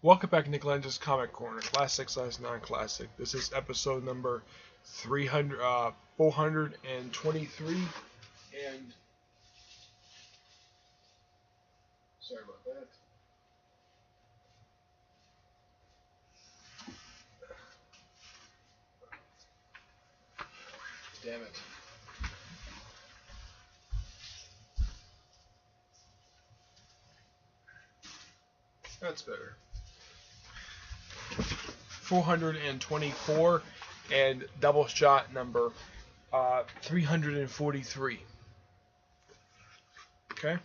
Welcome back to Lenz's Comic Corner, classic/non-classic. This is episode number 423, and sorry about that. Damn it. That's better. 424 and Doubleshot number 343. Okay.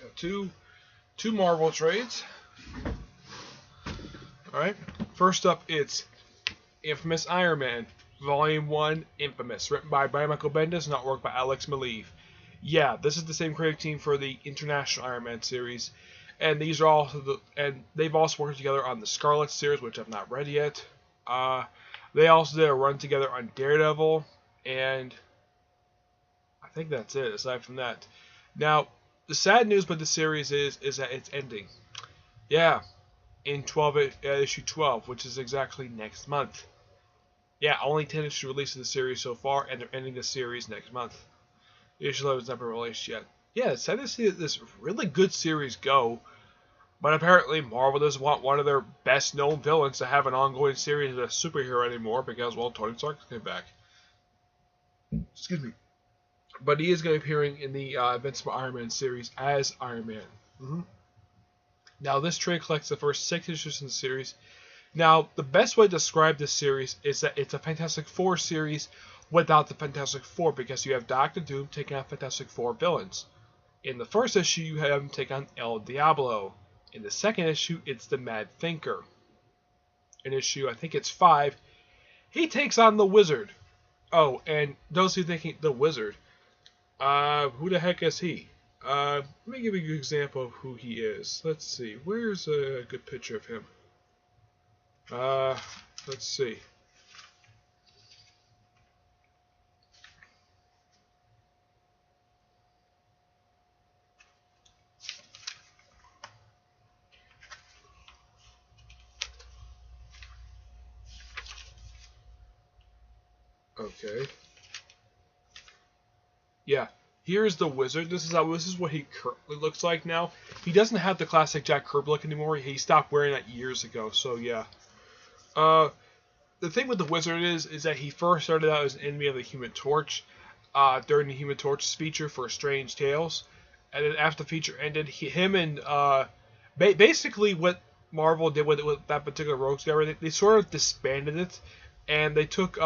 Got two Marvel trades. Alright. First up, it's Infamous Iron Man, Volume 1, Infamous, written by Brian Michael Bendis, not worked by Alex Maleev. Yeah, this is the same creative team for the International Iron Man series. And these are also they've also worked together on the Scarlet series, which I've not read yet. They also did a run together on Daredevil, and I think that's it. Aside from that, now the sad news about the series is that it's ending. Yeah, in issue 12, which is exactly next month. Yeah, only 10 issues released in the series so far, and they're ending the series next month. Issue 11 has not been released yet. Yeah, it's sad to see this really good series go, but apparently Marvel doesn't want one of their best-known villains to have an ongoing series as a superhero anymore because, well, Tony Stark's coming back. Excuse me. But he is going to be appearing in the Invincible Iron Man series as Iron Man. Now, this trade collects the first 6 issues in the series. Now, the best way to describe this series is that it's a Fantastic Four series without the Fantastic Four, because you have Doctor Doom taking on Fantastic Four villains. In the first issue, you have him take on El Diablo. In the second issue, it's the Mad Thinker. In issue, I think it's 5, he takes on the Wizard. Oh, and those who think the Wizard, who the heck is he? Let me give you a good example of who he is. Let's see, where's a good picture of him? Let's see. Okay. Yeah, here's the Wizard. This is what he currently looks like now. He doesn't have the classic Jack Kirby look anymore. He stopped wearing that years ago. So yeah. The thing with the Wizard is that he first started out as an enemy of the Human Torch during the Human Torch's feature for Strange Tales, and then after the feature ended, basically what Marvel did with that particular Rogues Gallery, they sort of disbanded it, and they took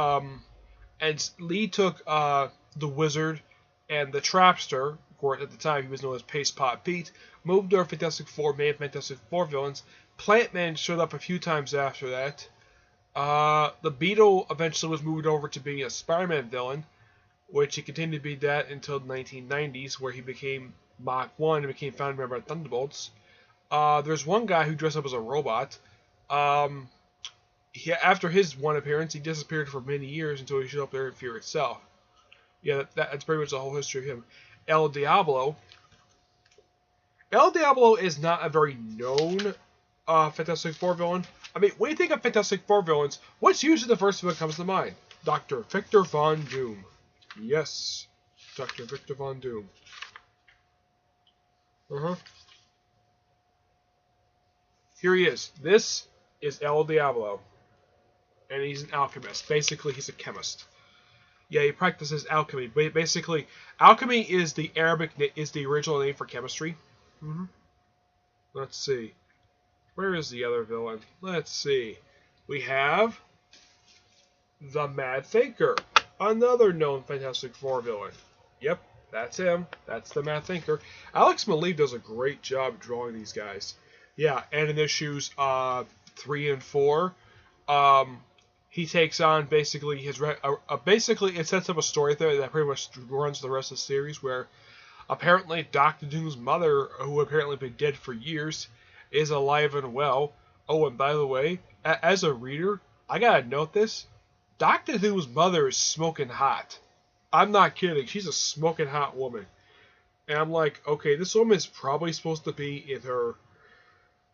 and Lee took the Wizard and the Trapster. Of course, at the time he was known as Paste Pot Pete. Moved over Fantastic Four, made Fantastic Four villains. Plant Man showed up a few times after that. The Beetle eventually was moved over to being a Spider-Man villain, which he continued to be that until the 1990s, where he became Mach 1 and became founding member of Thunderbolts. There's one guy who dressed up as a robot. After his one appearance, he disappeared for many years until he showed up there in Fear itself. Yeah, that's pretty much the whole history of him. El Diablo. El Diablo is not a very known Fantastic Four villain. I mean, when you think of Fantastic Four villains, what's usually the first one that comes to mind? Dr. Victor Von Doom. Yes, Dr. Victor Von Doom. Here he is. This is El Diablo. And he's an alchemist. Basically, he's a chemist. Yeah, he practices alchemy. Basically, alchemy is the original name for chemistry. Let's see. Where is the other villain? Let's see. We have the Mad Thinker, another known Fantastic Four villain. Yep, that's him. That's the Mad Thinker. Alex Maleev does a great job drawing these guys. Yeah, and in issues 3 and 4, he takes on basically basically it sets up a story there that pretty much runs the rest of the series, where apparently Doctor Doom's mother, who apparently been dead for years, is alive and well. Oh, and by the way, as a reader, I gotta note this: Doctor Doom's mother is smoking hot. I'm not kidding. She's a smoking hot woman. And I'm like, okay, this woman is probably supposed to be in her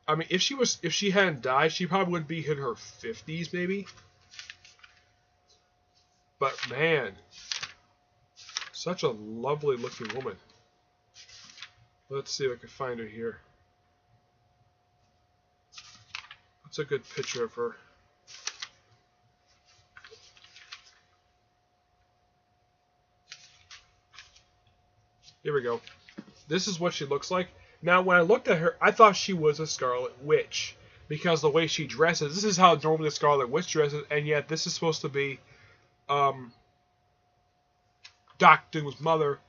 I mean, if she hadn't died, she probably would be in her 50s, maybe. But man, such a lovely looking woman. Let's see if I can find her here. What's a good picture of her? Here we go. This is what she looks like. Now, when I looked at her, I thought she was a Scarlet Witch because the way she dresses. This is how normally a Scarlet Witch dresses, and yet this is supposed to be Doctor Doom's mother.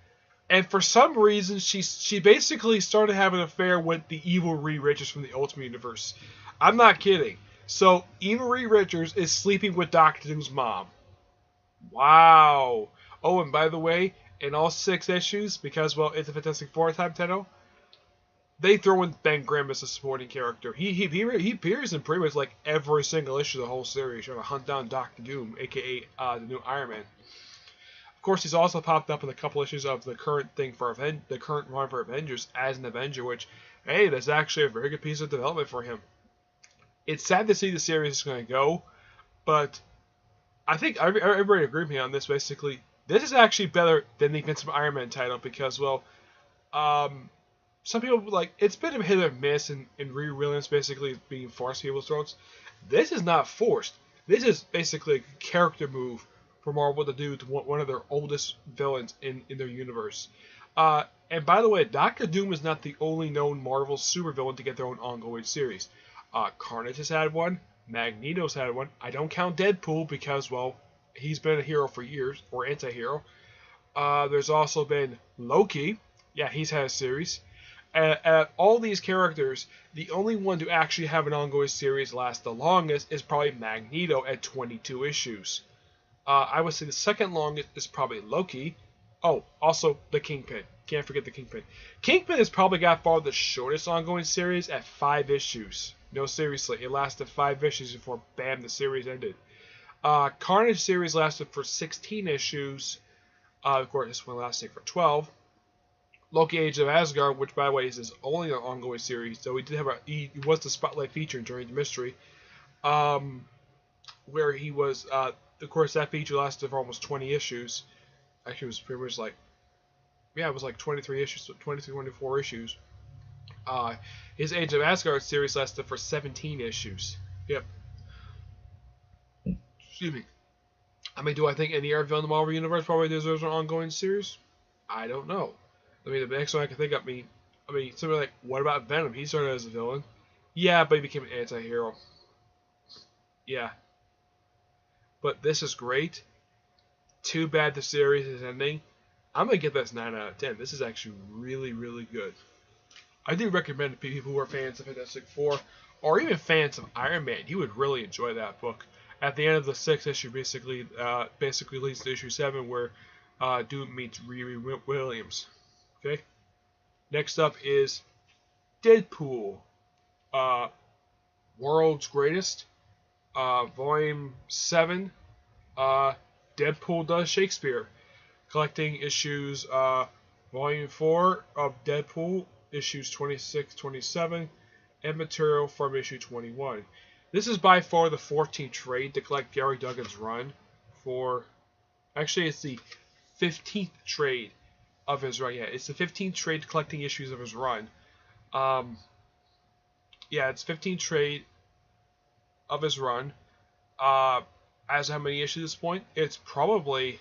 And for some reason, she basically started having an affair with the evil Reed Richards from the Ultimate Universe. I'm not kidding. So, evil Reed Richards is sleeping with Doctor Doom's mom. Wow. Oh, and by the way, in all 6 issues, because, well, it's a Fantastic Four type title, they throw in Ben Grimm as a supporting character. He appears in pretty much like every single issue of the whole series, trying to hunt down Doctor Doom, aka the new Iron Man. Of course, he's also popped up in a couple issues of the current thing for the current run for Avengers as an Avenger, which, hey, that's actually a very good piece of development for him. It's sad to see the series is going to go, but I think everybody agreed with me on this. Basically, this is actually better than the Invincible Iron Man title because, well, some people like it's been a hit or miss in Riri Williams basically being forced people's throats. This is not forced. This is basically a character move for Marvel to do to one of their oldest villains in their universe. And by the way, Doctor Doom is not the only known Marvel supervillain to get their own ongoing series. Carnage has had one. Magneto's had one. I don't count Deadpool because, well, he's been a hero for years, or anti-hero. There's also been Loki. Yeah, he's had a series. All these characters, the only one to actually have an ongoing series last the longest is probably Magneto at 22 issues. I would say the second longest is probably Loki. Oh, also the Kingpin. Can't forget the Kingpin. Kingpin has probably got far the shortest ongoing series at 5 issues. No, seriously, it lasted 5 issues before, bam, the series ended. Carnage series lasted for 16 issues. Of course, this one lasted for 12. Loki Age of Asgard, which by the way is his only ongoing series, so he was the spotlight feature during the mystery, where he was. Of course, that feature lasted for almost 20 issues. Actually, it was pretty much like, yeah, it was like 23 issues, 23, 24 issues. His Age of Asgard series lasted for 17 issues. Yep. Excuse me. I mean, do I think any other villain in the Marvel Universe probably deserves an ongoing series? I don't know. I mean, the next one I can think of, I mean, somebody like, what about Venom? He started as a villain. Yeah, but he became an anti-hero. Yeah. But this is great. Too bad the series is ending. I'm going to give this 9 out of 10. This is actually really, really good. I do recommend to people who are fans of Fantastic Four, or even fans of Iron Man, you would really enjoy that book. At the end of the 6th issue, basically leads to issue 7, where Doom meets Riri Williams. Okay. Next up is Deadpool, World's Greatest, Volume 7. Deadpool Does Shakespeare, collecting issues Volume 4 of Deadpool, issues 26, 27, and material from issue 21. This is by far the 14th trade to collect Gary Duggan's run for. Actually, it's the 15th trade of his run. Yeah, it's the 15th trade collecting issues of his run. Yeah, it's 15th trade of his run. As how many issues at this point? It's probably.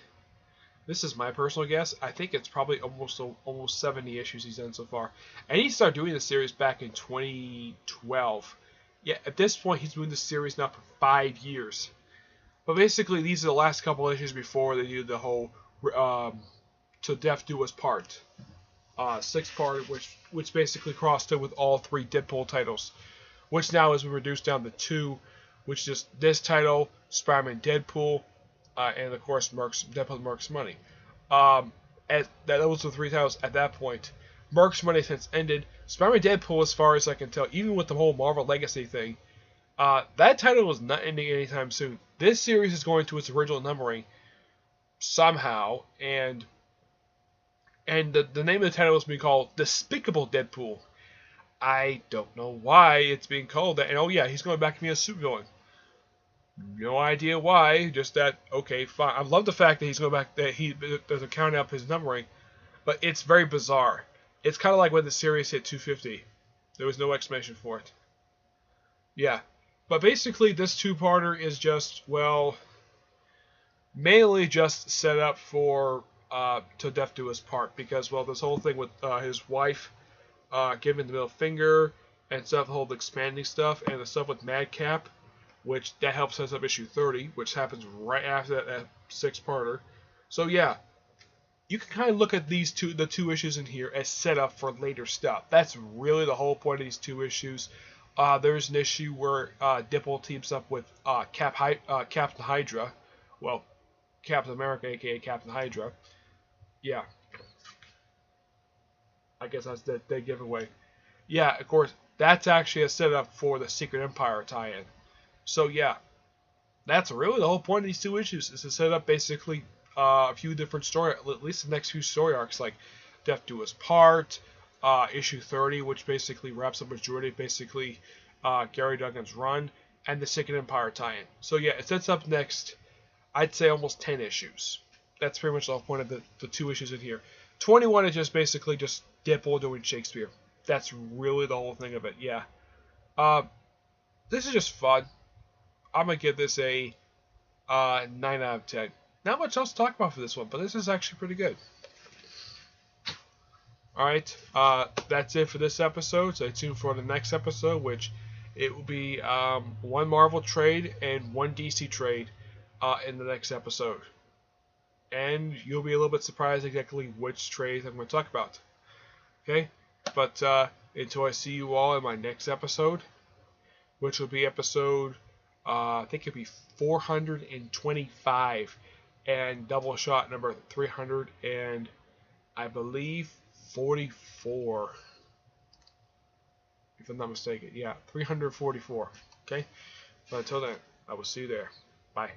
This is my personal guess. I think it's probably almost 70 issues he's done so far. And he started doing the series back in 2012. Yeah, at this point he's doing the series now for 5 years. But basically these are the last couple issues before they do the whole "To Death Do Us Part" 6-part, which basically crossed it with all 3 Deadpool titles, which now has been reduced down to 2, which is this title, Spider-Man Deadpool. And of course, Deadpool Merc's Money. That was the 3 titles at that point. Merc's Money since ended. Spider-Man Deadpool, as far as I can tell, even with the whole Marvel Legacy thing, that title was not ending anytime soon. This series is going to its original numbering somehow, and the name of the title is being called Despicable Deadpool. I don't know why it's being called that. And oh yeah, he's going back to be a supervillain. No idea why. Just that. Okay, fine. I love the fact that he's going back. That there's a count up his numbering, but it's very bizarre. It's kind of like when the series hit 250. There was no explanation for it. Yeah, but basically this two-parter is just, well, mainly just set up for to Death do his part, because, well, this whole thing with his wife giving the middle finger and stuff, the whole expanding stuff, and the stuff with Madcap, which that helps set up issue 30, which happens right after that six-parter. So yeah, you can kind of look at the two issues in here as set up for later stuff. That's really the whole point of these two issues. There's an issue where Deadpool teams up with Captain Hydra. Well, Captain America, aka Captain Hydra. Yeah. I guess that's the giveaway. Yeah, of course, that's actually a setup for the Secret Empire tie-in. So yeah, that's really the whole point of these two issues, is to set up basically a few different at least the next few story arcs, like Death do his part, issue 30, which basically wraps up majority of basically Gary Duggan's run, and the Secret Empire tie-in. So yeah, it sets up next, I'd say almost 10 issues. That's pretty much the whole point of the two issues in here. 21 is just basically just Deadpool doing Shakespeare. That's really the whole thing of it, yeah. This is just fun. I'm going to give this a 9 out of 10. Not much else to talk about for this one, but this is actually pretty good. Alright, that's it for this episode. Stay tuned for the next episode, which it will be one Marvel trade and one DC trade in the next episode. And you'll be a little bit surprised exactly which trades I'm going to talk about. Okay, but until I see you all in my next episode, which will be episode, I think it'll be 425, and Doubleshot number 300, and I believe 44, if I'm not mistaken. Yeah, 344. Okay, but until then, I will see you there. Bye.